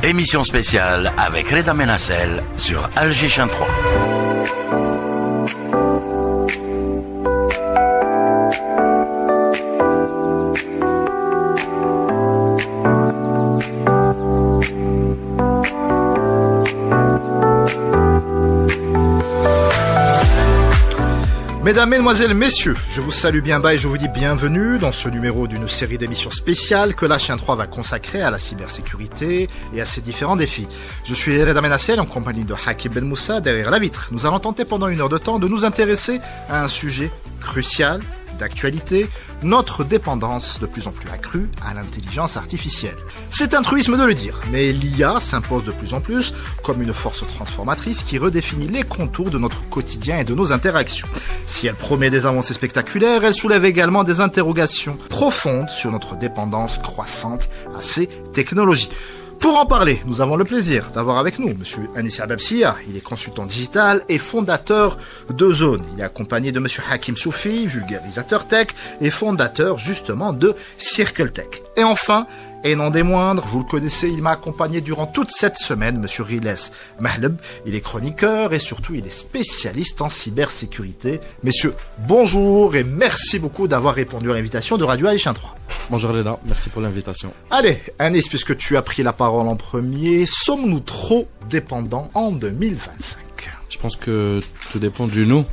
Émission spéciale avec Reda Menassel sur Alger Chain 3. Mesdames, Mesdemoiselles, Messieurs, je vous salue bien bas et je vous dis bienvenue dans ce numéro d'une série d'émissions spéciales que la Chaîne 3 va consacrer à la cybersécurité et à ses différents défis. Je suis Reda Menassel en compagnie de Hakim Ben Moussa derrière la vitre. Nous allons tenter pendant une heure de temps de nous intéresser à un sujet crucial, d'actualité, notre dépendance de plus en plus accrue à l'intelligence artificielle. C'est un truisme de le dire, mais l'IA s'impose de plus en plus comme une force transformatrice qui redéfinit les contours de notre quotidien et de nos interactions. Si elle promet des avancées spectaculaires, elle soulève également des interrogations profondes sur notre dépendance croissante à ces technologies. Pour en parler, nous avons le plaisir d'avoir avec nous Monsieur Anis Ababsia. Il est consultant digital et fondateur de Zone. Il est accompagné de Monsieur Hakim Soufi, vulgarisateur tech et fondateur justement de Circle Tech. Et enfin, et non des moindres, vous le connaissez, il m'a accompagné durant toute cette semaine, Monsieur Riles Mahleb. Il est chroniqueur et surtout il est spécialiste en cybersécurité. Messieurs, bonjour et merci beaucoup d'avoir répondu à l'invitation de Radio Alger Chain 3. Bonjour Léna, merci pour l'invitation. Allez, Anis, puisque tu as pris la parole en premier, sommes-nous trop dépendants en 2025 ? Je pense que tout dépend du nous.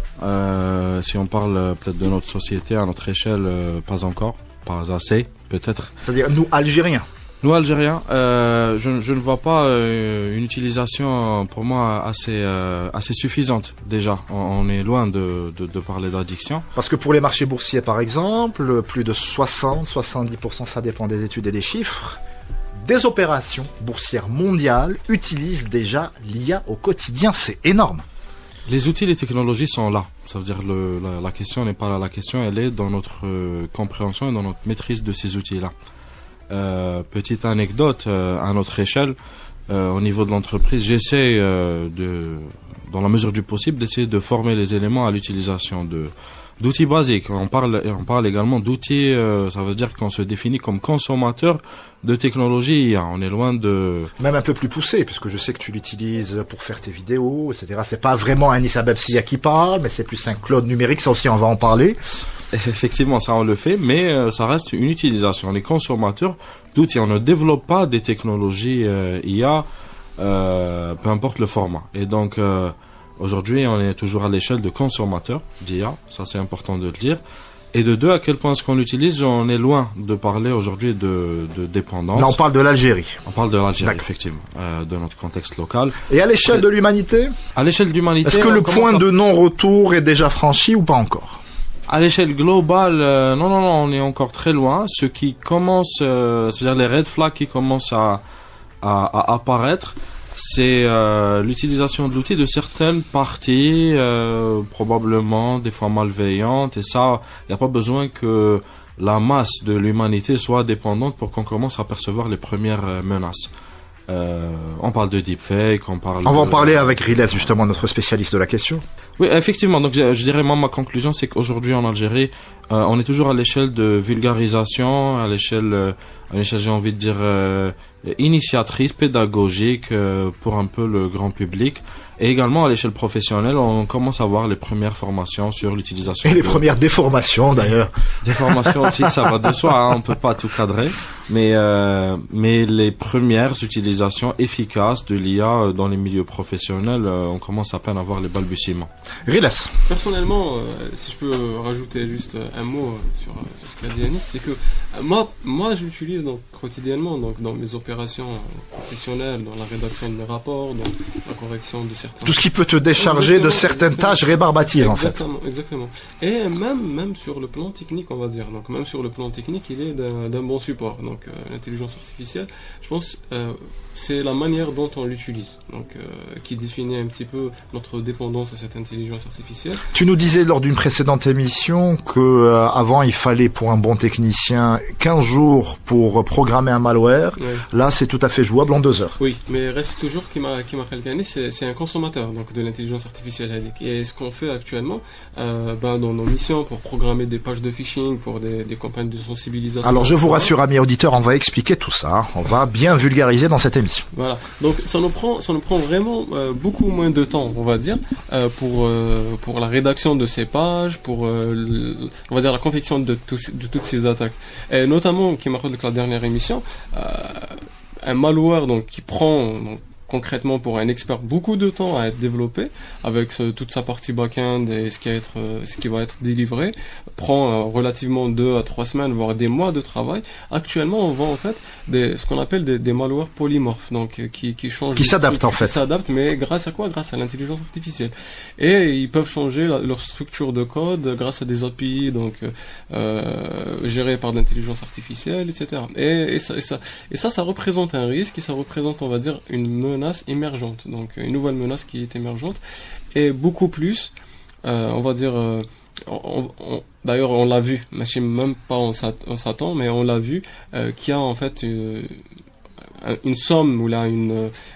Si on parle peut-être de notre société à notre échelle, pas encore, pas assez, peut-être. C'est-à-dire nous, Algériens. Nous, Algériens, je ne vois pas une utilisation pour moi assez suffisante déjà. On est loin de parler d'addiction. Parce que pour les marchés boursiers, par exemple, plus de 60-70%, ça dépend des études et des chiffres, des opérations boursières mondiales utilisent déjà l'IA au quotidien. C'est énorme. Les outils, les technologies sont là. Ça veut dire la question n'est pas là. La question, elle est dans notre compréhension et dans notre maîtrise de ces outils-là. Petite anecdote, à notre échelle, au niveau de l'entreprise, j'essaie dans la mesure du possible, d'essayer de former les éléments à l'utilisation d'outils basiques. On parle également d'outils, ça veut dire qu'on se définit comme consommateur de technologie IA. On est loin de... Même un peu plus poussé, puisque je sais que tu l'utilises pour faire tes vidéos, etc. C'est pas vraiment un Issa Babsia qui parle, mais c'est plus un cloud numérique, ça aussi on va en parler. Effectivement, ça on le fait, mais ça reste une utilisation. On est consommateur d'outils, on ne développe pas des technologies IA, peu importe le format. Et donc... aujourd'hui, on est toujours à l'échelle de consommateurs d'IA, ça c'est important de le dire. Et de deux, à quel point est-ce qu'on l'utilise, on est loin de parler aujourd'hui de dépendance. Là, on parle de l'Algérie. On parle de l'Algérie, effectivement, de notre contexte local. Et à l'échelle de l'humanité ? À l'échelle de l'humanité... Est-ce que le point de non-retour est déjà franchi ou pas encore ? À l'échelle globale, non, on est encore très loin. Ce qui commence, c'est-à-dire les red flags qui commencent à apparaître, c'est l'utilisation de l'outil de certaines parties, probablement des fois malveillantes, et ça, il n'y a pas besoin que la masse de l'humanité soit dépendante pour qu'on commence à percevoir les premières menaces. On parle de deepfake, on va en parler avec Riles, justement, notre spécialiste de la question. Oui, effectivement. Donc, je dirais, moi, ma conclusion, c'est qu'aujourd'hui, en Algérie, on est toujours à l'échelle de vulgarisation, à l'échelle, j'ai envie de dire, initiatrice, pédagogique, pour un peu le grand public. Et également, à l'échelle professionnelle, on commence à voir les premières formations sur l'utilisation. Et les premières déformations, d'ailleurs. Déformations aussi, ça va de soi, hein, on peut pas tout cadrer. Mais les premières utilisations efficaces de l'IA dans les milieux professionnels, on commence à peine à voir les balbutiements. Riles. Personnellement, si je peux rajouter juste un mot sur ce qu'a dit Anis, c'est que moi je l'utilise donc quotidiennement dans mes opérations professionnelles, dans la rédaction de mes rapports, dans la correction de certains... Tout ce qui peut te décharger de certaines tâches rébarbatives, en fait. Exactement. Et même sur le plan technique, on va dire. Donc même sur le plan technique, il est d'un bon support. Donc l'intelligence artificielle, je pense, c'est la manière dont on l'utilise. Donc qui définit un petit peu notre dépendance à cette intelligence artificielle. Tu nous disais lors d'une précédente émission que avant il fallait pour un bon technicien 15 jours pour programmer un malware. Ouais. Là, c'est tout à fait jouable en 2 heures. Oui, mais reste toujours c'est un consommateur donc de l'intelligence artificielle. Et ce qu'on fait actuellement, dans nos missions pour programmer des pages de phishing, pour des campagnes de sensibilisation. Alors, je vous rassure, amis auditeurs, on va expliquer tout ça. On va bien vulgariser dans cette émission. Voilà. Donc, ça nous prend vraiment beaucoup moins de temps, on va dire, pour la rédaction de ces pages, pour on va dire la confection de toutes ces attaques. Et notamment, qui m'a rappelé que la dernière émission, un malware donc qui prend concrètement pour un expert beaucoup de temps à être développé avec toute sa partie back-end et ce qui va être délivré prend relativement 2 à 3 semaines voire des mois de travail. Actuellement on vend en fait ce qu'on appelle des malwares polymorphes donc qui changent, qui s'adaptent en fait, qui s'adaptent, mais grâce à quoi? Grâce à l'intelligence artificielle, et ils peuvent changer leur structure de code grâce à des API donc gérés par l'intelligence artificielle, etc. Et ça représente un risque, et ça représente, on va dire, une menace émergente, donc une nouvelle menace qui est émergente, et beaucoup plus, on va dire, d'ailleurs on l'a vu, même pas on s'attend, mais on l'a vu, qu'il y a en fait une somme ou là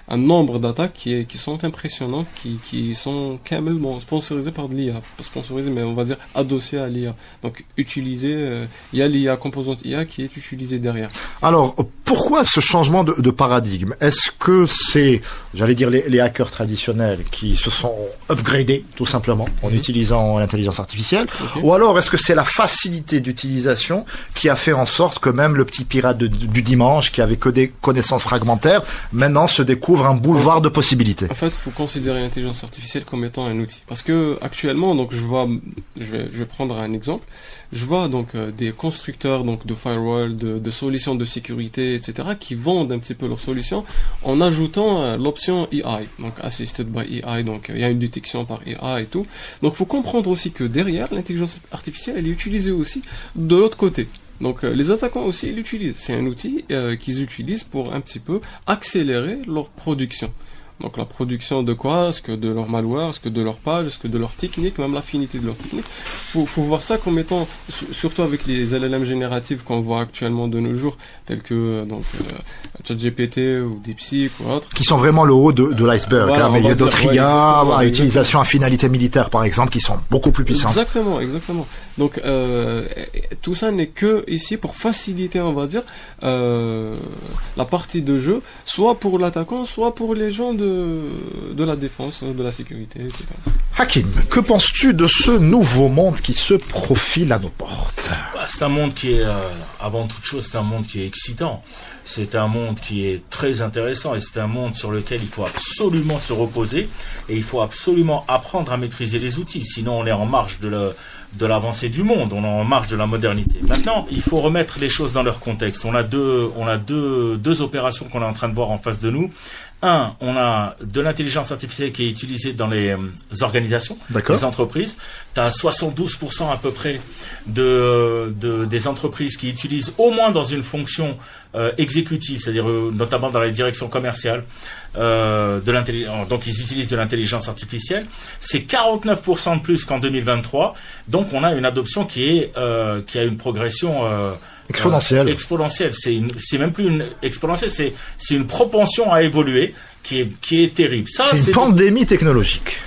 un nombre d'attaques qui sont impressionnantes, qui sont carrément sponsorisées par de l'IA, pas sponsorisées mais on va dire adossées à l'IA, donc utilisées, il y a l'IA, composante IA qui est utilisée derrière. Alors pourquoi ce changement de paradigme? Est-ce que c'est, j'allais dire, les hackers traditionnels qui se sont upgradés tout simplement en utilisant l'intelligence artificielle, ou alors est-ce que c'est la facilité d'utilisation qui a fait en sorte que même le petit pirate du dimanche qui avait que des connaissances fragmentaires maintenant se découvre un boulevard de possibilités? En fait, il faut considérer l'intelligence artificielle comme étant un outil, parce que actuellement, donc je vais prendre un exemple. Je vois donc des constructeurs donc de firewall, de solutions de sécurité, etc., qui vendent un petit peu leurs solutions en ajoutant l'option AI, donc assisted by AI, donc il y a une détection par AI et tout. Donc faut comprendre aussi que derrière l'intelligence artificielle, elle est utilisée aussi de l'autre côté. Donc les attaquants aussi l'utilisent. C'est un outil qu'ils utilisent pour un petit peu accélérer leur production. Donc la production de quoi? Est-ce que de leur malware, est-ce que de leur page, est-ce que de leur technique, même l'affinité de leur technique. Faut voir ça comme étant, surtout avec les LLM génératives qu'on voit actuellement de nos jours, tels que ChatGPT ou DeepSeek ou autres. Qui sont vraiment le haut de l'iceberg. Voilà, mais il y a d'autres IA, à utilisation à finalité militaire par exemple, qui sont beaucoup plus puissantes. Exactement. Donc tout ça n'est que ici pour faciliter, on va dire, la partie de jeu, soit pour l'attaquant, soit pour les gens de la défense, de la sécurité, etc. Hakim, que penses-tu de ce nouveau monde qui se profile à nos portes? C'est un monde qui est, avant toute chose, c'est un monde qui est excitant. C'est un monde qui est très intéressant, et c'est un monde sur lequel il faut absolument se reposer, et il faut absolument apprendre à maîtriser les outils. Sinon, on est en marge de l'avancée du monde, on est en marge de la modernité. Maintenant, il faut remettre les choses dans leur contexte. On a deux opérations qu'on est en train de voir en face de nous. Un, on a de l'intelligence artificielle qui est utilisée dans les organisations, les entreprises. Tu as 72% à peu près des entreprises qui utilisent au moins dans une fonction exécutive, c'est-à-dire notamment dans les directions commerciales, donc ils utilisent de l'intelligence artificielle. C'est 49% de plus qu'en 2023. Donc on a une adoption qui a une progression exponentielle. C'est même plus une exponentielle, c'est une propension à évoluer qui est terrible. Ça, c'est une pandémie technologique.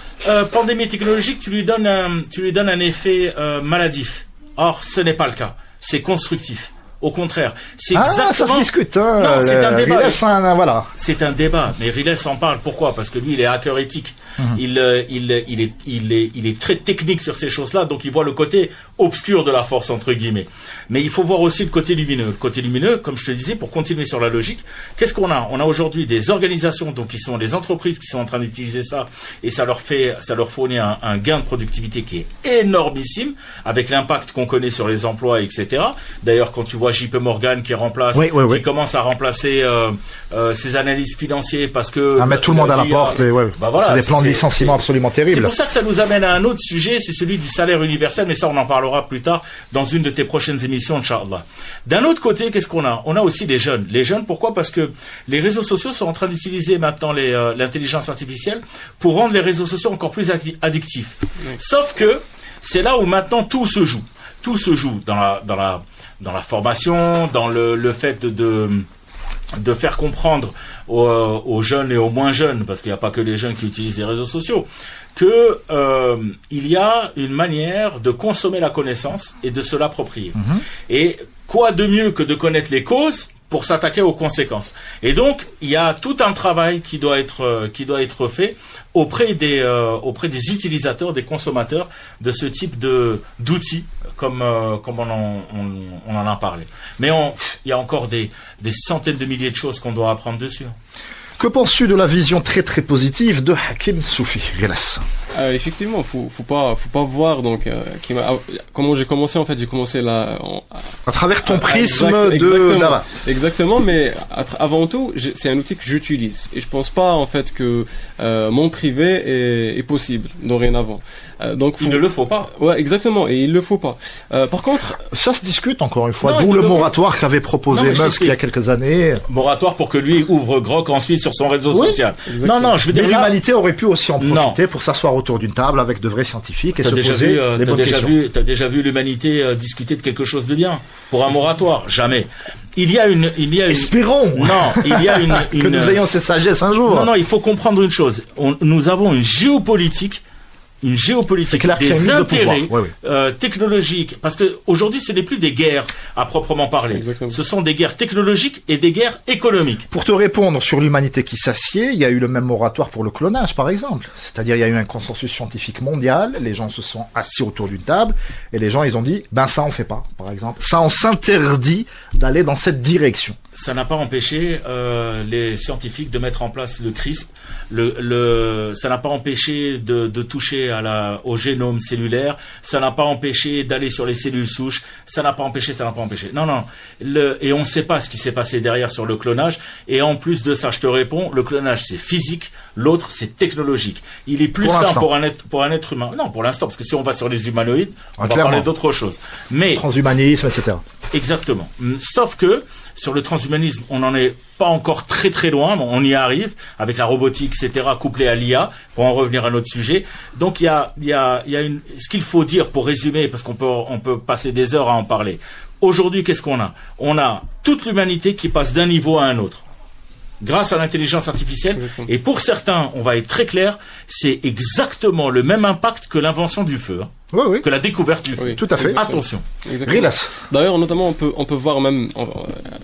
Pandémie technologique, tu lui donnes un effet maladif. Or, ce n'est pas le cas. C'est constructif. Au contraire, c'est exactement. Ça se discute. Non, c'est un débat. Voilà. C'est un débat, mais Riles en parle. Pourquoi? Parce que lui, il est hacker éthique. Il est très technique sur ces choses-là, donc il voit le côté obscur de la force entre guillemets. Mais il faut voir aussi le côté lumineux. Le côté lumineux, comme je te disais, pour continuer sur la logique, qu'est-ce qu'on a? On a aujourd'hui des organisations, donc qui sont des entreprises qui sont en train d'utiliser ça, et ça leur fournit un gain de productivité qui est énormissime, avec l'impact qu'on connaît sur les emplois, etc. D'ailleurs, quand tu vois JP Morgan qui qui commence à remplacer ses analystes financiers parce que mettre tout le monde à la porte, et voilà, c'est des plans de licenciement absolument terribles. C'est pour ça que ça nous amène à un autre sujet, c'est celui du salaire universel, mais ça on en parlera plus tard dans une de tes prochaines émissions, Inch'Allah. D'un autre côté, qu'est-ce qu'on a? On a aussi les jeunes. Les jeunes, pourquoi? Parce que les réseaux sociaux sont en train d'utiliser maintenant l'intelligence artificielle pour rendre les réseaux sociaux encore plus addictifs. Sauf que c'est là où maintenant tout se joue. Tout se joue dans la formation, dans le fait de faire comprendre aux jeunes et aux moins jeunes, parce qu'il n'y a pas que les jeunes qui utilisent les réseaux sociaux, que il y a une manière de consommer la connaissance et de se l'approprier. Et quoi de mieux que de connaître les causes pour s'attaquer aux conséquences. Et donc, il y a tout un travail qui doit être fait auprès des utilisateurs, des consommateurs de ce type d'outils, comme on en a parlé. Mais il y a encore des centaines de milliers de choses qu'on doit apprendre dessus. Que penses-tu de la vision très très positive de Hakim Soufi, Rilas? Effectivement, faut pas voir donc comment j'ai commencé. En fait, j'ai commencé là à travers ton prisme de Dava. Exactement, mais avant tout, c'est un outil que j'utilise et je pense pas en fait que mon privé est possible dorénavant. Donc il ne le faut pas. Ouais, exactement, et il le faut pas. Par contre, ça se discute encore une fois. D'où le moratoire qu'avait proposé Musk il y a quelques années. Moratoire pour que lui ouvre Grok ensuite sur son réseau social. Exactement. Non, je veux dire, l'humanité aurait pu aussi en profiter pour s'asseoir autour d'une table avec de vrais scientifiques et se poser les bonnes questions. T'as déjà vu l'humanité discuter de quelque chose de bien pour un moratoire? Jamais. Il y a une. Espérons. Non, il y a une que nous ayons ces sagesses un jour. Non, il faut comprendre une chose. Nous avons une géopolitique des intérêts technologiques, parce que aujourd'hui ce n'est plus des guerres à proprement parler. Exactement. Ce sont des guerres technologiques et des guerres économiques. Pour te répondre sur l'humanité qui s'assied, il y a eu le même moratoire pour le clonage par exemple. C'est-à-dire il y a eu un consensus scientifique mondial, les gens se sont assis autour d'une table et les gens ils ont dit ça on fait pas par exemple. Ça on s'interdit d'aller dans cette direction. Ça n'a pas empêché les scientifiques de mettre en place le CRISP. Ça n'a pas empêché de toucher au génome cellulaire. Ça n'a pas empêché d'aller sur les cellules souches. Ça n'a pas empêché. Non. Et on ne sait pas ce qui s'est passé derrière sur le clonage. Et en plus de ça, je te réponds, le clonage c'est physique, l'autre c'est technologique. Il est plus simple pour un être humain. Non, pour l'instant, parce que si on va sur les humanoïdes, on va parler d'autre chose. Mais transhumanisme, etc. Exactement. Sauf que sur le transhumanisme, on n'en est pas encore très très loin, mais on y arrive avec la robotique, etc., couplée à l'IA, pour en revenir à notre sujet. Donc il y a ce qu'il faut dire pour résumer, parce qu'on peut passer des heures à en parler. Aujourd'hui, qu'est-ce qu'on a? On a toute l'humanité qui passe d'un niveau à un autre, grâce à l'intelligence artificielle. Exactement. Et pour certains, on va être très clair, c'est exactement le même impact que l'invention du feu. Oui. Que la découverte du feu. Oui, tout à fait. Attention. Rilas. D'ailleurs, notamment, on peut voir même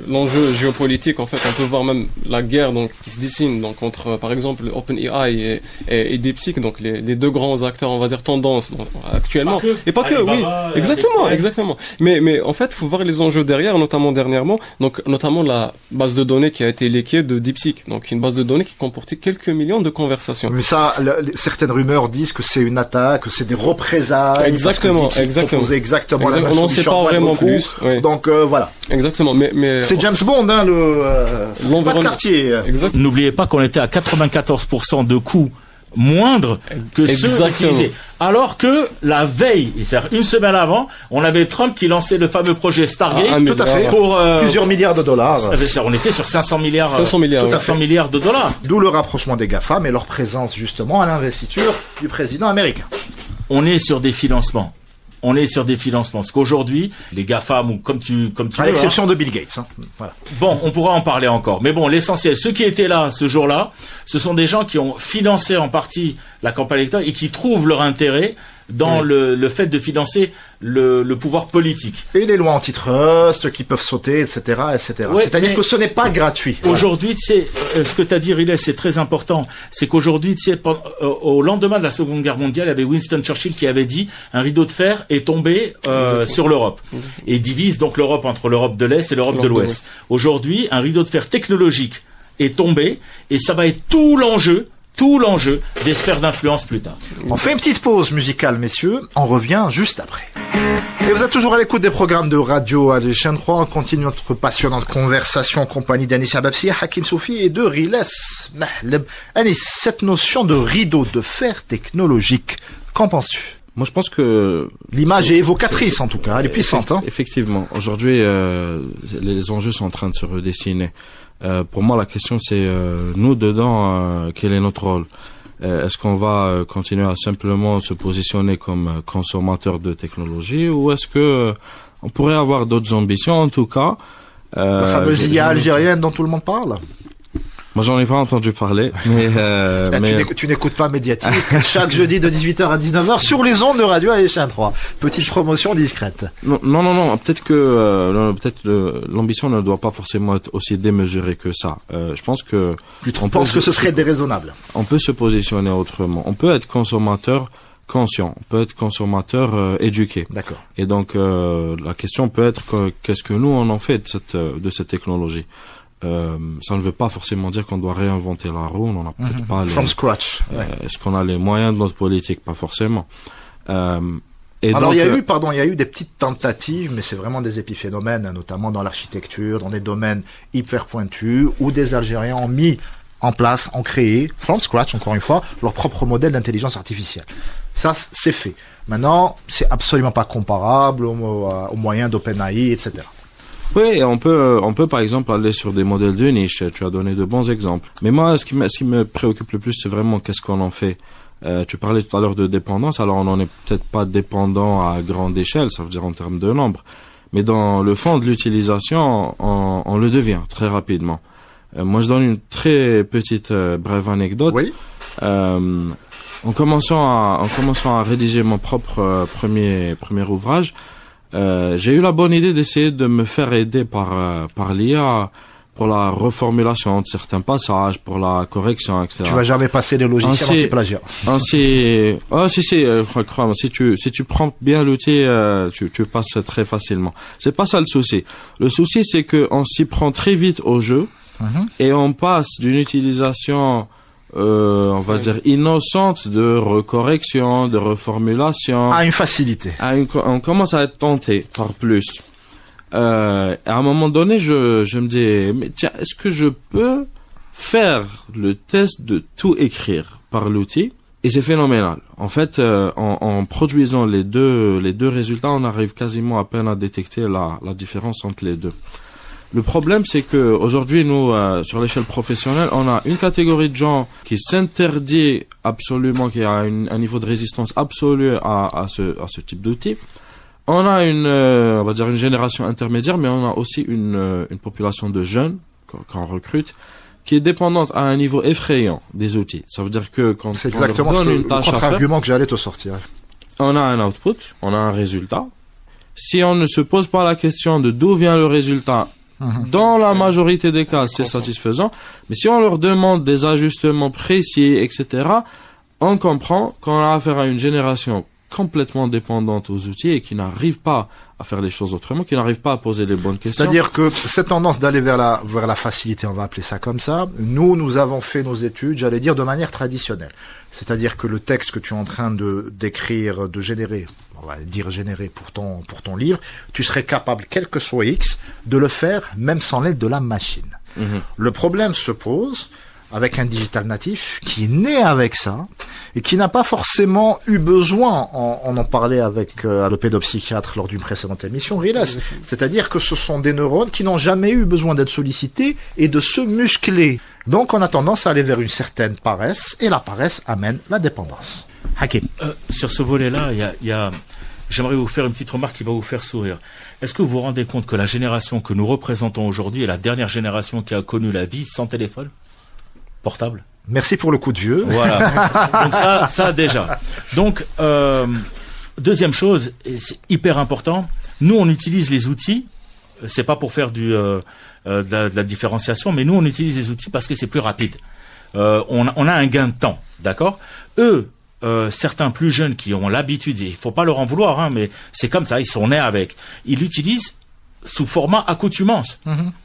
l'enjeu géopolitique. En fait, on peut voir même la guerre donc qui se dessine donc entre, par exemple, OpenAI et DeepSeek, donc les deux grands acteurs, on va dire tendance donc, actuellement. Pas que, oui, exactement. Mais en fait, faut voir les enjeux derrière, notamment dernièrement, donc notamment la base de données qui a été leakée de DeepSeek, donc une base de données qui comportait quelques millions de conversations. Mais ça, certaines rumeurs disent que c'est une attaque, que c'est des représailles. Exactement. La même on ne sait pas vraiment plus. Oui. Donc voilà. Exactement. Mais c'est James Bond, hein, pas de quartier. Exactement. N'oubliez pas qu'on était à 94% de coûts moindres que ceux utilisés. Alors que la veille, c'est-à-dire une semaine avant, on avait Trump qui lançait le fameux projet Stargate. Tout à fait. Pour plusieurs milliards de dollars. On était sur 500 milliards de dollars. D'où le rapprochement des GAFAM et leur présence justement à l'investiture du président américain. On est sur des financements. Parce qu'aujourd'hui, les GAFAM, ou comme tu à l'exception de Bill Gates. Hein. Voilà. Bon, on pourra en parler encore. Mais bon, l'essentiel, ceux qui étaient là ce jour-là, ce sont des gens qui ont financé en partie la campagne électorale et qui trouvent leur intérêt dans le fait de financer le pouvoir politique. Et les lois antitrust qui peuvent sauter, etc. Ouais, c'est-à-dire que ce n'est pas gratuit. Aujourd'hui, tu sais, ce que tu as dit, Riley, c'est très important. C'est qu'aujourd'hui, tu sais, au lendemain de la Seconde Guerre mondiale, il y avait Winston Churchill qui avait dit un rideau de fer est tombé sur l'Europe. Et divise donc l'Europe entre l'Europe de l'Est et l'Europe de l'Ouest. Aujourd'hui, un rideau de fer technologique est tombé et ça va être tout l'enjeu des sphères d'influence plus tard. On fait une petite pause musicale, messieurs. On revient juste après. Et vous êtes toujours à l'écoute des programmes de radio à chaîne 3. On continue notre passionnante conversation en compagnie d'Anis Ababsi, Hakim Soufi et de Riles Mahleb. Anis, cette notion de rideau de fer technologique, qu'en penses-tu? Moi, je pense que l'image est évocatrice, en tout cas. Elle est puissante. Effectivement. Aujourd'hui, les enjeux sont en train de se redessiner. Pour moi, la question, c'est nous dedans, quel est notre rôle? Est-ce qu'on va continuer à simplement se positionner comme consommateur de technologie, ou est-ce que on pourrait avoir d'autres ambitions? En tout cas, La fameuse IA algérienne dont tout le monde parle. Moi, j'en ai pas entendu parler, mais Tu n'écoutes pas Médiatique chaque jeudi de 18h à 19h sur les ondes de radio à Échine 3. Petite promotion discrète. non. Peut-être que l'ambition ne doit pas forcément être aussi démesurée que ça. Je pense que Tu penses que ce serait déraisonnable? on peut se positionner autrement. On peut être consommateur conscient, on peut être consommateur éduqué. D'accord. Et donc la question peut être qu'est-ce que nous on en fait de cette technologie. Ça ne veut pas forcément dire qu'on doit réinventer la roue, on n'en a peut-être pas From scratch. Ouais. est-ce qu'on a les moyens de notre politique? Pas forcément. Et Alors donc, il y a eu des petites tentatives, mais c'est vraiment des épiphénomènes, notamment dans l'architecture, dans des domaines hyper pointus, où des Algériens ont mis en place, ont créé, from scratch encore une fois, leur propre modèle d'intelligence artificielle. Ça, c'est fait. Maintenant, c'est absolument pas comparable aux moyens d'OpenAI, etc. oui, on peut par exemple aller sur des modèles de niche. Tu as donné de bons exemples. Mais moi, ce qui me préoccupe le plus, c'est vraiment qu'est-ce qu'on en fait. Tu parlais tout à l'heure de dépendance. Alors, on n'en est peut-être pas dépendant à grande échelle, ça veut dire en termes de nombre. Mais dans le fond de l'utilisation, on le devient très rapidement. Moi, je donne une très petite brève anecdote. Oui. En commençant à rédiger mon propre premier ouvrage, j'ai eu la bonne idée d'essayer de me faire aider par l'IA pour la reformulation de certains passages, pour la correction, etc. Tu vas jamais passer les logiciels anti-plagiat. Crois-moi, si tu prends bien l'outil, tu passes très facilement. C'est pas ça le souci. Le souci, c'est que on s'y prend très vite au jeu et on passe d'une utilisation on va dire innocente de recorrection, de reformulation à une facilité. On commence à être tenté par plus. À un moment donné, je me dis, mais tiens, est-ce que je peux faire le test de tout écrire par l'outil? Et c'est phénoménal. En fait, en produisant les deux résultats, on arrive quasiment à peine à détecter la différence entre les deux. Le problème, c'est que aujourd'hui, nous, sur l'échelle professionnelle, on a une catégorie de gens qui s'interdit absolument, qui a un niveau de résistance absolue à ce type d'outil. On a on va dire une génération intermédiaire, mais on a aussi une population de jeunes qu'on recrute, qui est dépendante à un niveau effrayant des outils. Ça veut dire que quand c'est on leur exactement donne le une tâche à faire, contre-argument que j'allais te sortir. on a un output, on a un résultat. Si on ne se pose pas la question de d'où vient le résultat, dans la majorité des cas, c'est satisfaisant. Mais si on leur demande des ajustements précis, etc., on comprend qu'on a affaire à une génération complètement dépendante aux outils et qui n'arrive pas à faire les choses autrement, qui n'arrive pas à poser les bonnes questions. C'est-à-dire que cette tendance d'aller vers la facilité, on va appeler ça comme ça, nous avons fait nos études, j'allais dire, de manière traditionnelle. C'est-à-dire que le texte que tu es en train d'écrire, de générer, on va dire générer pour ton livre, tu serais capable, quel que soit X, de le faire même sans l'aide de la machine. Le problème se pose avec un digital natif qui est né avec ça et qui n'a pas forcément eu besoin, on en parlait avec le pédopsychiatre lors d'une précédente émission, Riles, c'est-à-dire que ce sont des neurones qui n'ont jamais eu besoin d'être sollicités et de se muscler. Donc on a tendance à aller vers une certaine paresse et la paresse amène la dépendance. Hakim. Sur ce volet-là, j'aimerais vous faire une petite remarque qui va vous faire sourire. Est-ce que vous vous rendez compte que la génération que nous représentons aujourd'hui est la dernière génération qui a connu la vie sans téléphone portable? Merci pour le coup de vieux. Voilà. Donc ça déjà. Donc, deuxième chose, et c'est hyper important, nous on utilise les outils, c'est pas pour faire de la différenciation, mais nous on utilise les outils parce que c'est plus rapide. On a un gain de temps, d'accord? Eux, certains plus jeunes qui ont l'habitude, il faut pas leur en vouloir, hein, mais c'est comme ça, ils sont nés avec. Ils l'utilisent sous format accoutumance.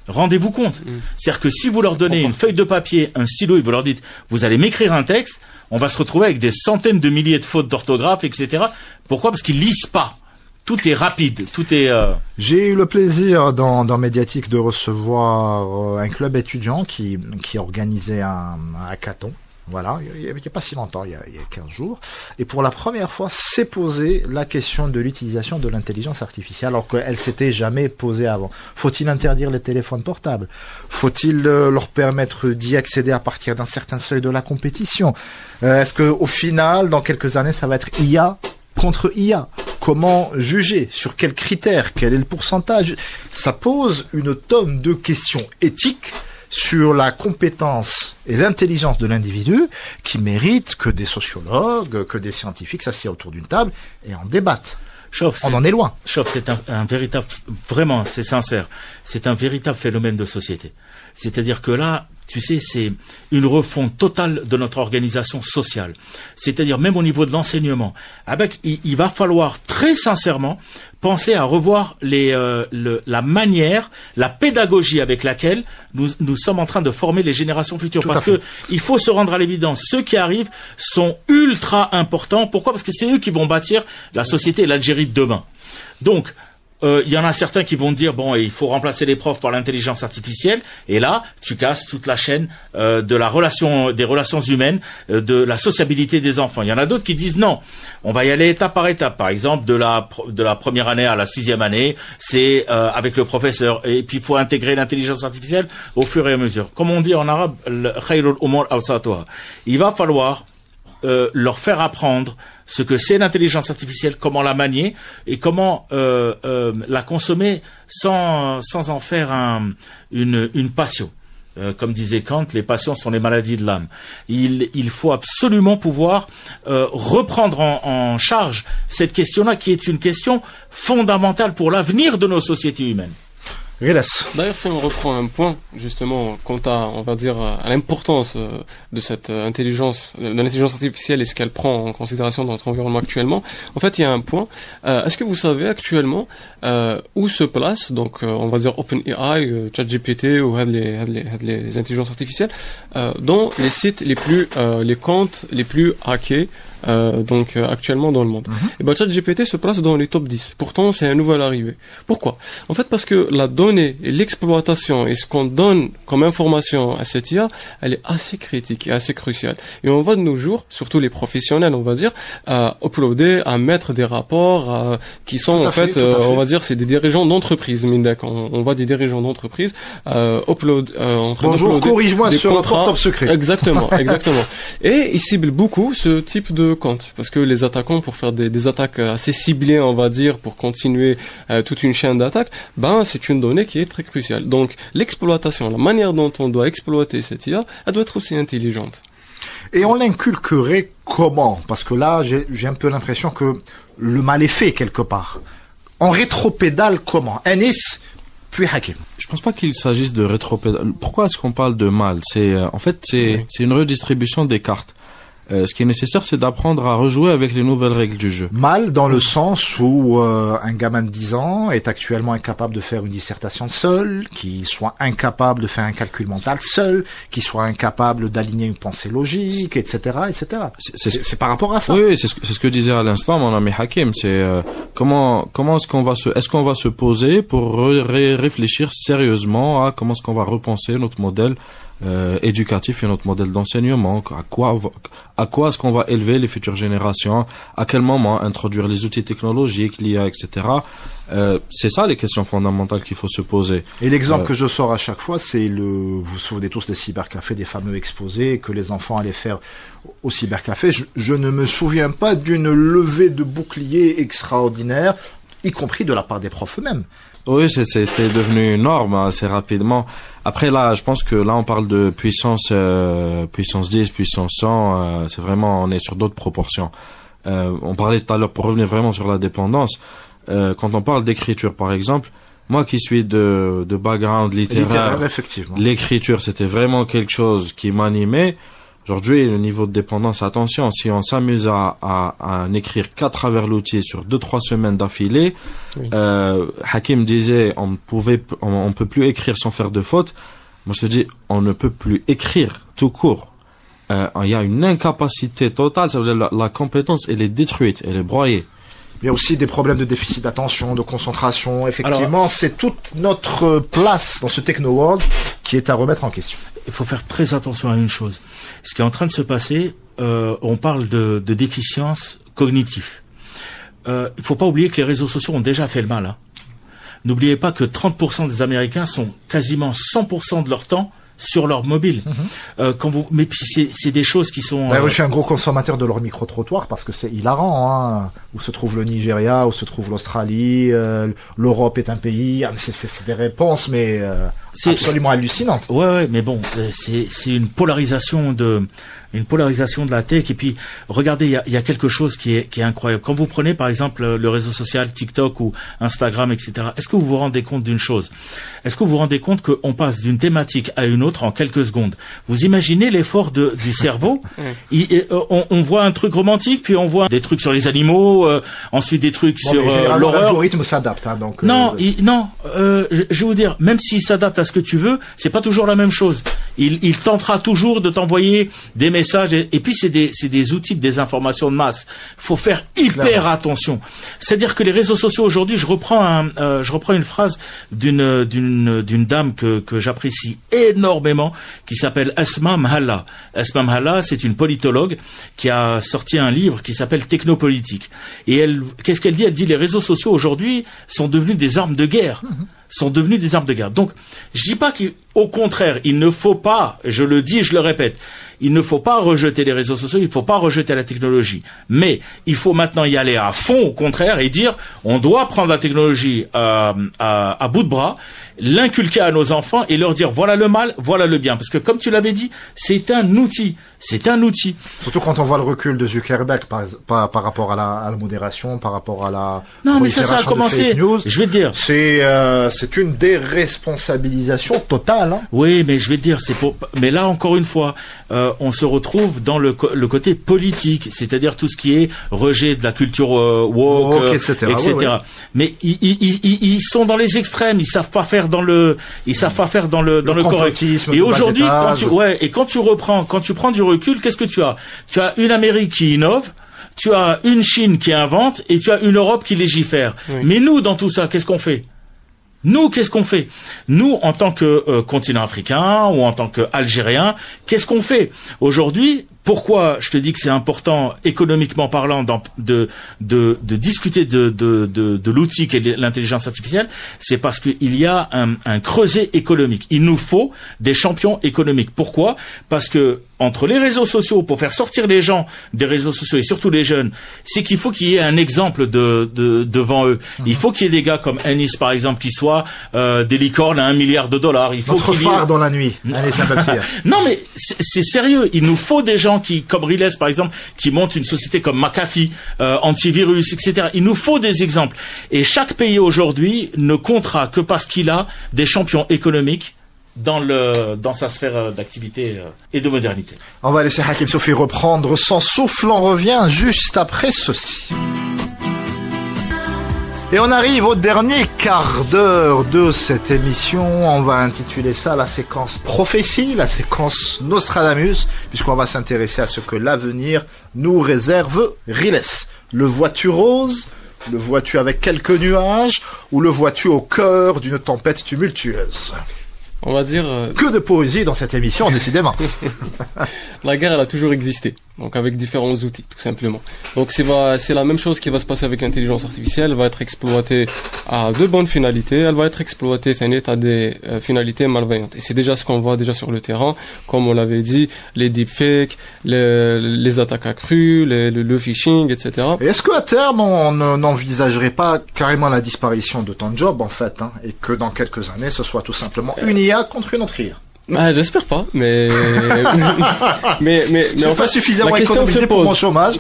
Rendez-vous compte. C'est-à-dire que si vous leur donnez une feuille de papier, un stylo, et vous leur dites, vous allez m'écrire un texte, on va se retrouver avec des centaines de milliers de fautes d'orthographe, etc. Pourquoi? Parce qu'ils lisent pas. Tout est rapide, tout est... J'ai eu le plaisir dans Médiatique de recevoir un club étudiant qui organisait un hackathon. Voilà, il n'y a pas si longtemps, il y a 15 jours. Et pour la première fois, s'est posé la question de l'utilisation de l'intelligence artificielle, alors qu'elle s'était jamais posée avant. Faut-il interdire les téléphones portables? Faut-il leur permettre d'y accéder à partir d'un certain seuil de la compétition? Est-ce que au final, dans quelques années, ça va être IA contre IA? comment juger, sur quels critères, quel est le pourcentage. Ça pose une tonne de questions éthiques sur la compétence et l'intelligence de l'individu qui méritent que des sociologues, que des scientifiques s'assiedent autour d'une table et en débattent. On en est loin. Chauve, c'est un véritable, vraiment, c'est sincère, c'est un véritable phénomène de société. C'est-à-dire que là, tu sais, c'est une refonte totale de notre organisation sociale. C'est-à-dire même au niveau de l'enseignement. Avec, il va falloir très sincèrement penser à revoir la manière, la pédagogie avec laquelle nous sommes en train de former les générations futures. Parce que il faut se rendre à l'évidence, ceux qui arrivent sont ultra importants. Pourquoi? Parce que c'est eux qui vont bâtir la société et l'Algérie de demain. Donc, il y en a certains qui vont dire bon, il faut remplacer les profs par l'intelligence artificielle, et là tu casses toute la chaîne des relations humaines, de la sociabilité des enfants. Il y en a d'autres qui disent non, on va y aller étape par étape. Par exemple, de la première année à la 6e année, c'est avec le professeur, et puis il faut intégrer l'intelligence artificielle au fur et à mesure. Comme on dit en arabe, khayrul umur awsatuha. Il va falloir leur faire apprendre ce que c'est l'intelligence artificielle, comment la manier et comment la consommer sans en faire une passion. Comme disait Kant, les passions sont les maladies de l'âme. Il faut absolument pouvoir reprendre en charge cette question-là, qui est une question fondamentale pour l'avenir de nos sociétés humaines. D'ailleurs, si on reprend un point, justement, quant à, on va dire, à l'importance de cette intelligence, de l'intelligence artificielle et ce qu'elle prend en considération dans notre environnement actuellement, en fait, il y a un point. Est-ce que vous savez actuellement où se place, donc, on va dire OpenAI, ChatGPT ou les intelligences artificielles, dans les sites les plus, les comptes les plus hackés, donc actuellement dans le monde. Et ben ChatGPT se place dans les top 10. Pourtant, c'est un nouvel arrivé. Pourquoi? En fait, parce que la donnée et l'exploitation et ce qu'on donne comme information à cette IA, elle est assez critique et assez cruciale. Et on va de nos jours, surtout les professionnels, on va dire, à uploader, à mettre des rapports qui sont en fait, on va dire, c'est des dirigeants d'entreprise. On voit des dirigeants d'entreprise Bonjour, corrige-moi sur le top secret. Exactement, exactement. Et ils ciblent beaucoup ce type de compte, parce que les attaquants, pour faire des attaques assez ciblées, on va dire, pour continuer toute une chaîne d'attaques, ben c'est une donnée qui est très cruciale. Donc l'exploitation, la manière dont on doit exploiter cette IA, elle doit être aussi intelligente. Et on l'inculquerait comment? Parce que là, j'ai un peu l'impression que le mal est fait quelque part. On rétropédale comment? Anis puis Hakim. Je pense pas qu'il s'agisse de rétropédale. Pourquoi est-ce qu'on parle de mal? En fait, c'est une redistribution des cartes. Ce qui est nécessaire, c'est d'apprendre à rejouer avec les nouvelles règles du jeu. Mal dans le sens où un gamin de 10 ans est actuellement incapable de faire une dissertation seul, qui soit incapable de faire un calcul mental seul, qui soit incapable d'aligner une pensée logique, etc., etc. C'est par rapport à ça. Oui, c'est ce que disait à l'instant mon ami Hakim. C'est comment est-ce qu'on va se poser pour réfléchir sérieusement à comment est-ce qu'on va repenser notre modèle éducatif et notre modèle d'enseignement, à quoi est-ce qu'on va élever les futures générations, à quel moment introduire les outils technologiques, l'IA, etc. C'est ça les questions fondamentales qu'il faut se poser. Et l'exemple que je sors à chaque fois, c'est vous vous souvenez tous des cybercafés, des fameux exposés que les enfants allaient faire au cybercafé. Je ne me souviens pas d'une levée de bouclier extraordinaire, y compris de la part des profs eux-mêmes. Oui, c'était devenu une norme assez rapidement. Après là, je pense que là on parle de puissance 10, puissance 100, c'est vraiment, on est sur d'autres proportions. On parlait tout à l'heure, pour revenir vraiment sur la dépendance, quand on parle d'écriture par exemple, moi qui suis de background littéraire, effectivement, l'écriture c'était vraiment quelque chose qui m'animait. Aujourd'hui, le niveau de dépendance, attention, si on s'amuse à écrire qu'à travers l'outil sur 2-3 semaines d'affilée, oui. Hakim disait, on peut plus écrire sans faire de faute. Moi, je te dis, on ne peut plus écrire tout court. Il y a une incapacité totale, ça veut dire la compétence, elle est détruite, elle est broyée. Il y a aussi des problèmes de déficit d'attention, de concentration. Effectivement, c'est toute notre place dans ce techno-world qui est à remettre en question. Il faut faire très attention à une chose. Ce qui est en train de se passer, on parle de déficience cognitive. Il faut pas oublier que les réseaux sociaux ont déjà fait le mal. N'oubliez pas que 30% des Américains sont quasiment 100% de leur temps sur leur mobile. Mais puis c'est des choses qui sont... D'ailleurs, je suis un gros consommateur de leur micro-trottoir parce que c'est hilarant, hein. Où se trouve le Nigeria, où se trouve l'Australie, l'Europe est un pays. C'est des réponses, mais absolument hallucinantes. Ouais, mais bon, c'est une polarisation de la tech. Et puis, regardez, il y a quelque chose qui est incroyable. Quand vous prenez, par exemple, le réseau social TikTok ou Instagram, etc., est-ce que vous vous rendez compte d'une chose? Est-ce que vous vous rendez compte qu'on passe d'une thématique à une autre en quelques secondes? Vous imaginez l'effort du cerveau? On voit un truc romantique, puis on voit des trucs sur les animaux, ensuite des trucs sur l'horreur. L'algorithme s'adapte, hein, donc. Je vais vous dire, même s'il s'adapte à ce que tu veux, c'est pas toujours la même chose. Il tentera toujours de t'envoyer des messages, et puis c'est des outils de désinformation de masse. Faut faire hyper attention. C'est-à-dire que les réseaux sociaux aujourd'hui, je reprends une phrase d'une dame que j'apprécie énormément, qui s'appelle Esma Mhalla. Esma Mhalla, c'est une politologue qui a sorti un livre qui s'appelle Technopolitique. Et qu'est-ce qu'elle dit? Elle dit les réseaux sociaux aujourd'hui sont devenus des armes de guerre. Donc, je dis pas qu'au contraire, il ne faut pas, je le dis, je le répète, il ne faut pas rejeter les réseaux sociaux, il ne faut pas rejeter la technologie. Mais il faut maintenant y aller à fond, au contraire, et dire, on doit prendre la technologie à bout de bras, l'inculquer à nos enfants et leur dire, voilà le mal, voilà le bien. Parce que comme tu l'avais dit, c'est un outil. Surtout quand on voit le recul de Zuckerberg par rapport à la modération, par rapport à la... Non, mais ça a commencé. Je vais te dire. C'est une déresponsabilisation totale, hein. Oui, mais je vais te dire, mais là, encore une fois, on se retrouve dans le côté politique, c'est-à-dire tout ce qui est rejet de la culture woke, etc. Ouais. Mais ils sont dans les extrêmes, ils savent pas faire dans le correct. Et aujourd'hui, quand tu prends du recul, qu'est-ce que tu as? Tu as une Amérique qui innove, tu as une Chine qui invente, et tu as une Europe qui légifère. Oui. Mais nous, dans tout ça, qu'est-ce qu'on fait? Nous, en tant que continent africain ou en tant qu'Algérien, qu'est-ce qu'on fait? Aujourd'hui, pourquoi je te dis que c'est important, économiquement parlant, de discuter de l'outil qu'est l'intelligence artificielle? C'est parce qu'il y a un creuset économique. Il nous faut des champions économiques. Pourquoi? Parce que entre les réseaux sociaux, pour faire sortir les gens des réseaux sociaux et surtout les jeunes, c'est qu'il faut qu'il y ait un exemple devant eux. Il faut qu'il y ait des gars comme Ennis, par exemple, qui soient des licornes à $1 milliard. Il faut notre phare dans la nuit. Allez, ça va faire. Non, mais c'est sérieux. Il nous faut des gens comme Riles, par exemple, qui montent une société comme McAfee, antivirus, etc. Il nous faut des exemples. Et chaque pays aujourd'hui ne comptera que parce qu'il a des champions économiques dans sa sphère d'activité et de modernité. On va laisser Hakim Sofi reprendre son souffle. On revient juste après ceci. Et on arrive au dernier quart d'heure de cette émission. On va intituler ça la séquence prophétie, la séquence Nostradamus, puisqu'on va s'intéresser à ce que l'avenir nous réserve. Riles, le vois-tu rose? Le vois-tu avec quelques nuages? Ou le vois-tu au cœur d'une tempête tumultueuse? On va dire... Que de poésie dans cette émission, décidément. La guerre, elle a toujours existé. Donc avec différents outils, tout simplement. Donc c'est la même chose qui va se passer avec l'intelligence artificielle. Elle va être exploitée à de bonnes finalités. Elle va être exploitée, à des finalités malveillantes. Et c'est déjà ce qu'on voit déjà sur le terrain. Comme on l'avait dit, les deepfakes, les attaques accrues, le phishing, etc. Et est-ce qu'à terme, on n'envisagerait pas carrément la disparition de ton job, en fait, hein, et que dans quelques années, ce soit tout simplement une IA contre une autre IA? J'espère pas, mais je suis pas suffisamment économisé pour mon chômage.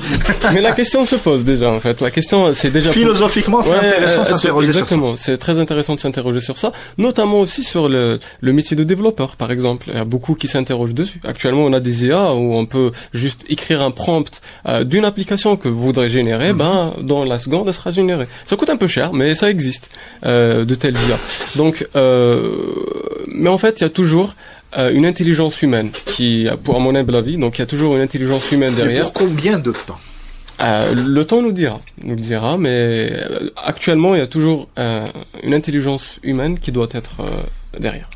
Mais la question se pose déjà, en fait. La question, c'est déjà... Philosophiquement, c'est intéressant de s'interroger sur ça. Exactement. C'est très intéressant de s'interroger sur ça. Notamment aussi sur le métier de développeur, par exemple. Il y a beaucoup qui s'interrogent dessus. Actuellement, on a des IA où on peut juste écrire un prompt d'une application que vous voudrez générer, dans la seconde, elle sera générée. Ça coûte un peu cher, mais ça existe, de telles IA. Donc, mais en fait, il y a toujours une intelligence humaine qui, pour mon humble avis, donc il y a toujours une intelligence humaine derrière. Et pour combien de temps? Le temps nous le dira, mais actuellement il y a toujours une intelligence humaine qui doit être derrière,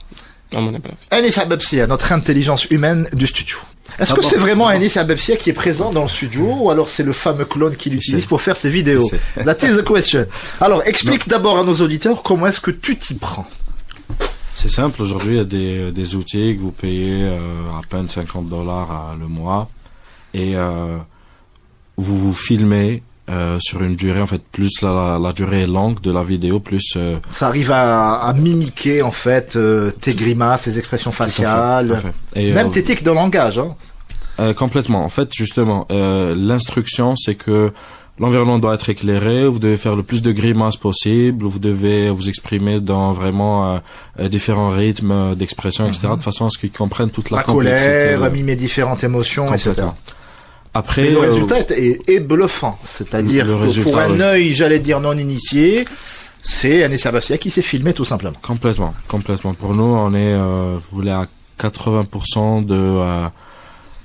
à mon humble avis. Ennis Habebsia, notre intelligence humaine du studio. Est-ce que c'est vraiment Ennis Habebsia qui est présent dans le studio, ou alors c'est le fameux clone qu'il utilise pour faire ses vidéos? That is the question. Alors, explique d'abord à nos auditeurs comment est-ce que tu t'y prends. C'est simple, aujourd'hui il y a des outils que vous payez à peine $50 le mois et vous vous filmez sur une durée, en fait, plus la durée est longue de la vidéo, plus... Ça arrive à mimiquer, en fait, tes grimaces, tes expressions faciales, tout à fait. Et, même tes tics de langage. Hein. Complètement. En fait, justement, l'instruction, c'est que l'environnement doit être éclairé, vous devez faire le plus de grimaces possible, vous devez vous exprimer dans vraiment différents rythmes d'expression, etc., de façon à ce qu'ils comprennent toute la complexité. La colère, mimer différentes émotions, etc. Après, mais le résultat est bluffant, c'est-à-dire que pour un œil, j'allais dire non initié, c'est Anis Abbassia qui s'est filmé tout simplement. Complètement. Pour nous, on est, vous voulez, à 80%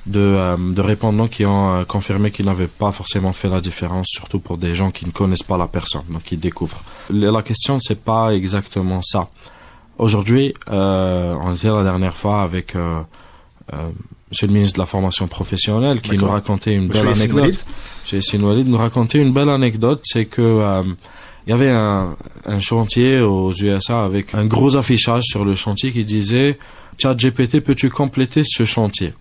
de répondants qui ont confirmé qu'ils n'avaient pas forcément fait la différence, surtout pour des gens qui ne connaissent pas la personne, donc qui découvrent. La question, c'est pas exactement ça. Aujourd'hui, on était la dernière fois avec Monsieur le ministre de la formation professionnelle qui nous racontait une belle anecdote. Monsieur Yassine Oualid nous racontait une belle anecdote, c'est que il y avait un chantier aux USA avec un gros affichage sur le chantier qui disait ChatGPT, peux-tu compléter ce chantier?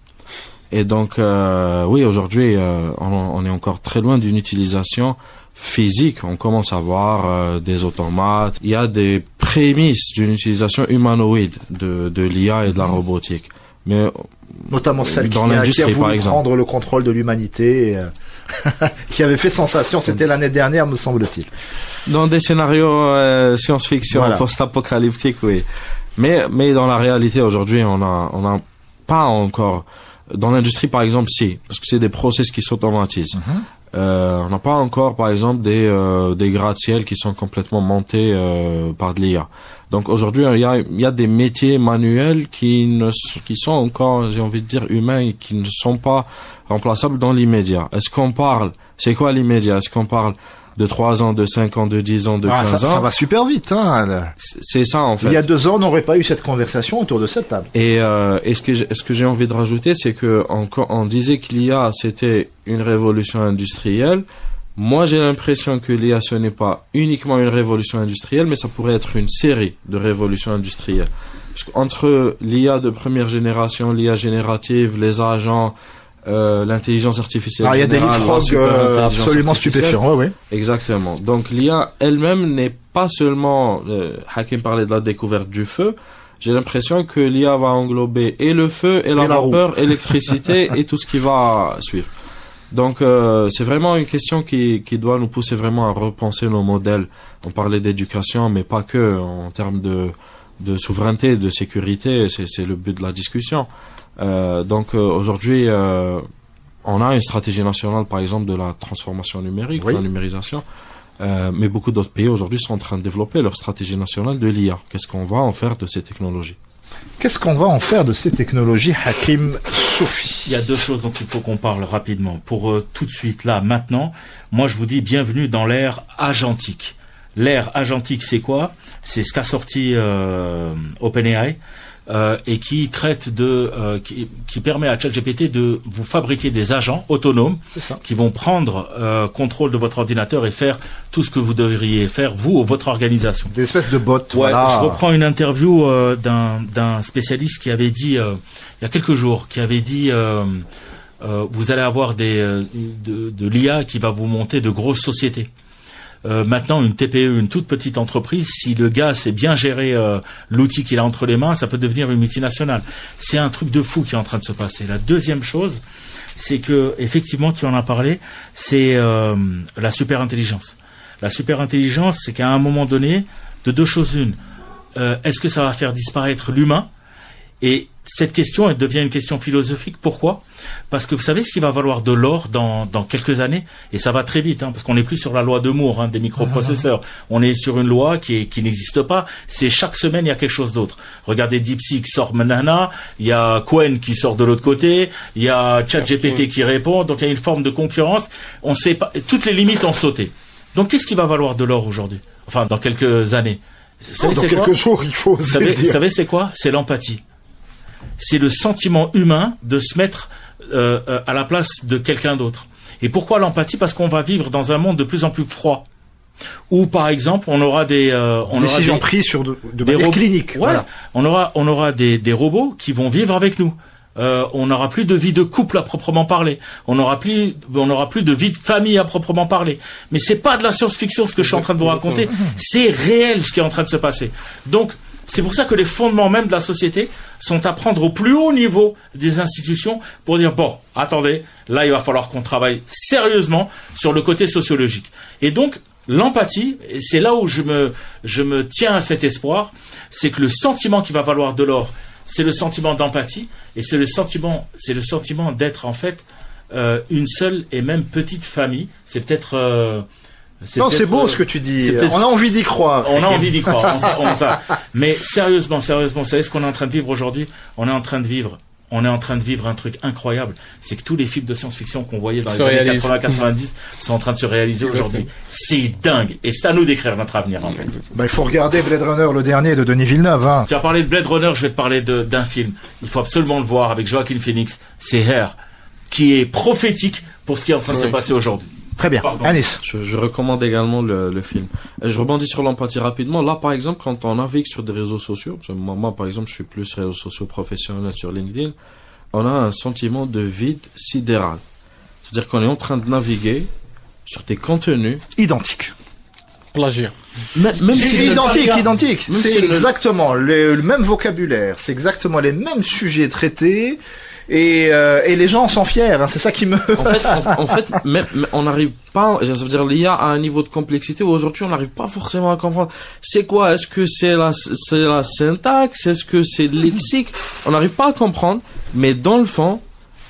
Et donc oui, aujourd'hui on est encore très loin d'une utilisation physique. On commence à voir des automates. Il y a des prémices d'une utilisation humanoïde de l'IA et de la robotique. Mais notamment celle dans qui a voulu prendre le contrôle de l'humanité, qui avait fait sensation, c'était l'année dernière, me semble-t-il. Dans des scénarios science-fiction, voilà, post-apocalyptiques, oui. Mais dans la réalité, aujourd'hui, on a pas encore, dans l'industrie, par exemple, si, parce que c'est des process qui s'automatisent. On n'a pas encore, par exemple, des gratte-ciel qui sont complètement montés par de l'IA. Donc aujourd'hui, il y a des métiers manuels qui sont encore, j'ai envie de dire, humains et qui ne sont pas remplaçables dans l'immédiat. Est-ce qu'on parle, c'est quoi l'immédiat? Est-ce qu'on parle de 3 ans, de 5 ans, de 10 ans, de 15 ans? Ça va super vite, hein. C'est ça, en fait. Il y a 2 ans, on n'aurait pas eu cette conversation autour de cette table. Et ce que j'ai envie de rajouter, c'est que on disait que l'IA, c'était une révolution industrielle. Moi, j'ai l'impression que l'IA, ce n'est pas uniquement une révolution industrielle, mais ça pourrait être une série de révolutions industrielles. Parce qu'entre l'IA de première génération, l'IA générative, les agents, l'intelligence artificielle générale, il y a des leapfrogs absolument stupéfiants, ouais. Exactement. Donc l'IA elle-même n'est pas seulement, Hakim parlait de la découverte du feu. J'ai l'impression que l'IA va englober et le feu, et la vapeur, l'électricité, et tout ce qui va suivre. Donc c'est vraiment une question qui doit nous pousser vraiment à repenser nos modèles. On parlait d'éducation, mais pas que, en termes de souveraineté, de sécurité, c'est le but de la discussion. Donc aujourd'hui, on a une stratégie nationale, par exemple, de la transformation numérique, de la numérisation, mais beaucoup d'autres pays aujourd'hui sont en train de développer leur stratégie nationale de l'IA. Qu'est-ce qu'on va en faire de ces technologies? Qu'est-ce qu'on va en faire de ces technologies, Hakim Soufi? Il y a 2 choses dont il faut qu'on parle rapidement. Pour tout de suite, là, maintenant, moi je vous dis bienvenue dans l'ère agentique. L'ère agentique, c'est quoi? C'est ce qu'a sorti OpenAI. Et qui traite qui permet à ChatGPT de vous fabriquer des agents autonomes qui vont prendre contrôle de votre ordinateur et faire tout ce que vous devriez faire, vous ou votre organisation. Des espèces de bots. Ouais, voilà. Je reprends une interview d'un spécialiste qui avait dit, il y a quelques jours, qui avait dit vous allez avoir de l'IA qui va vous monter de grosses sociétés. Maintenant, une TPE, une toute petite entreprise, si le gars sait bien gérer l'outil qu'il a entre les mains, ça peut devenir une multinationale. C'est un truc de fou qui est en train de se passer. La deuxième chose, c'est que, effectivement, tu en as parlé, c'est la superintelligence. La superintelligence, c'est qu'à un moment donné, de 2 choses l'une, est-ce que ça va faire disparaître l'humain? Et cette question, elle devient une question philosophique. Pourquoi? Parce que vous savez ce qui va valoir de l'or dans quelques années, et ça va très vite, hein, parce qu'on n'est plus sur la loi de Moore des microprocesseurs. On est sur une loi qui n'existe pas. C'est chaque semaine il y a quelque chose d'autre. Regardez DeepSeek qui sort maintenant, il y a Qwen qui sort de l'autre côté, il y a ChatGPT qui répond. Donc il y a une forme de concurrence. On sait pas, toutes les limites ont sauté. Donc qu'est-ce qui va valoir de l'or aujourd'hui? Enfin, dans quelques années. Vous savez, dans quelques jours, il faut. Vous savez c'est quoi? C'est l'empathie. C'est le sentiment humain de se mettre à la place de quelqu'un d'autre. Et pourquoi l'empathie? Parce qu'on va vivre dans un monde de plus en plus froid. Ou par exemple, on aura des décisions prises sur de des manière clinique. Ouais, Voilà. on aura des robots qui vont vivre avec nous. On n'aura plus de vie de couple à proprement parler. On n'aura plus de vie de famille à proprement parler. Mais c'est pas de la science-fiction ce que je suis en train de vous raconter. C'est réel ce qui est en train de se passer. Donc, c'est pour ça que les fondements même de la société sont à prendre au plus haut niveau des institutions pour dire, bon, attendez, là, il va falloir qu'on travaille sérieusement sur le côté sociologique. Et donc, l'empathie, et c'est là où je me tiens à cet espoir, c'est que le sentiment qui va valoir de l'or, c'est le sentiment d'empathie, et c'est le sentiment d'être en fait une seule et même petite famille. C'est peut-être Non, c'est beau ce que tu dis. On a envie d'y croire. On a envie d'y croire. Mais sérieusement, vous savez ce qu'on est en train de vivre aujourd'hui? On est en train de vivre un truc incroyable. C'est que tous les films de science-fiction qu'on voyait dans les années 80-90 sont en train de se réaliser aujourd'hui. C'est dingue. Et c'est à nous d'écrire notre avenir, en fait. Il faut regarder Blade Runner, le dernier de Denis Villeneuve. Hein. Tu as parlé de Blade Runner, je vais te parler d'un film. Il faut absolument le voir avec Joaquin Phoenix. C'est Her, qui est prophétique pour ce qui est en train de se passer aujourd'hui. Très bien. Pardon. Anis. Je recommande également le film. Je rebondis sur l'empathie rapidement. Là, par exemple, quand on navigue sur des réseaux sociaux, parce que moi, par exemple, je suis plus réseaux sociaux professionnels sur LinkedIn, on a un sentiment de vide sidéral. C'est-à-dire qu'on est en train de naviguer sur des contenus Identiques. Plagiat. Même si Identique. Même C'est si exactement le même vocabulaire. C'est exactement les mêmes sujets traités. Et les gens en sont fiers, hein, c'est ça qui me... En fait, même, on n'arrive pas, ça veut dire l'IA a un niveau de complexité où aujourd'hui on n'arrive pas forcément à comprendre. C'est quoi? Est-ce que c'est la syntaxe? Est-ce que c'est le lexique? On n'arrive pas à comprendre, mais dans le fond,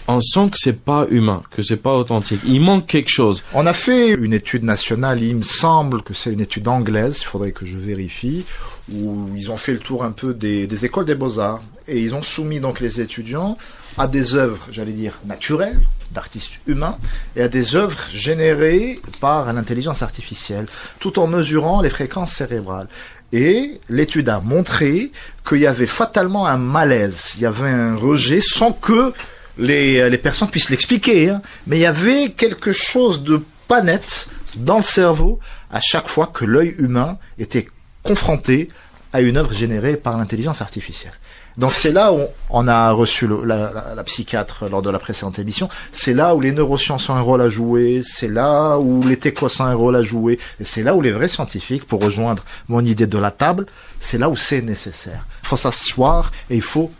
on sent que c'est pas humain, que c'est pas authentique. Il manque quelque chose. On a fait une étude nationale, il me semble que c'est une étude anglaise, il faudrait que je vérifie, où ils ont fait le tour un peu des écoles des beaux-arts, et ils ont soumis donc les étudiants à des œuvres, j'allais dire, naturelles, d'artistes humains, et à des œuvres générées par l'intelligence artificielle, tout en mesurant les fréquences cérébrales. Et l'étude a montré qu'il y avait fatalement un malaise, il y avait un rejet sans que les personnes puissent l'expliquer, hein. Mais il y avait quelque chose de pas net dans le cerveau à chaque fois que l'œil humain était confronté à une œuvre générée par l'intelligence artificielle. Donc c'est là où on a reçu la psychiatre lors de la précédente émission, c'est là où les neurosciences ont un rôle à jouer, c'est là où les techos ont un rôle à jouer, et c'est là où les vrais scientifiques, pour rejoindre mon idée de la table, c'est là où c'est nécessaire. Il faut s'asseoir et il faut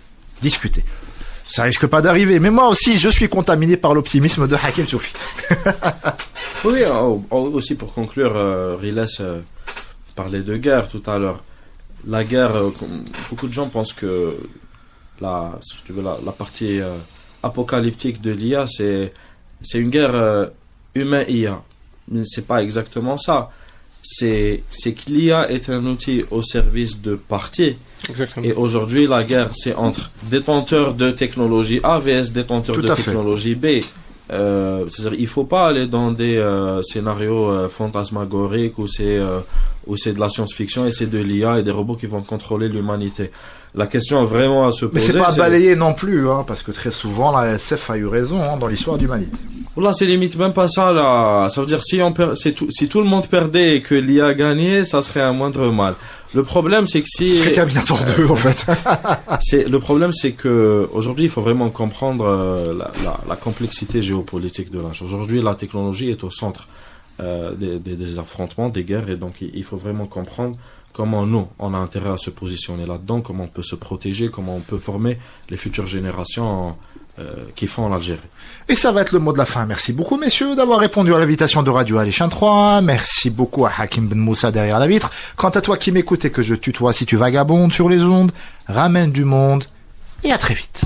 discuter. Ça risque pas d'arriver, mais moi aussi je suis contaminé par l'optimisme de Hakim Soufi. Oui, aussi pour conclure, Riles parlait de guerre tout à l'heure. La guerre, beaucoup de gens pensent que la partie apocalyptique de l'IA, c'est une guerre humain-IA. Mais c'est pas exactement ça. C'est que l'IA est un outil au service de parties. Exactement. Et aujourd'hui, la guerre, c'est entre détenteurs de technologie A vs détenteurs de technologie B. C'est-à-dire, il faut pas aller dans des scénarios fantasmagoriques où c'est de la science-fiction et c'est de l'IA et des robots qui vont contrôler l'humanité. La question vraiment à se poser. Mais c'est pas à balayer non plus, hein, parce que très souvent la SF a eu raison, hein, dans l'histoire de l'humanité. Là, c'est limite même pas ça, là. Ça veut dire, si tout le monde perdait et que l'IA gagnait, ça serait un moindre mal. Le problème, c'est que si... C'est Terminator 2, en fait. Le problème, c'est que, aujourd'hui, il faut vraiment comprendre, la complexité géopolitique de l'âge. Aujourd'hui, la technologie est au centre, des affrontements, des guerres, et donc, il faut vraiment comprendre comment nous, on a intérêt à se positionner là-dedans, comment on peut se protéger, comment on peut former les futures générations, qui font l'Algérie. Et ça va être le mot de la fin. Merci beaucoup, messieurs, d'avoir répondu à l'invitation de Radio Alichin 3. Merci beaucoup à Hakim Ben Moussa derrière la vitre. Quant à toi qui m'écoutes et que je tutoie si tu vagabondes sur les ondes, ramène du monde et à très vite.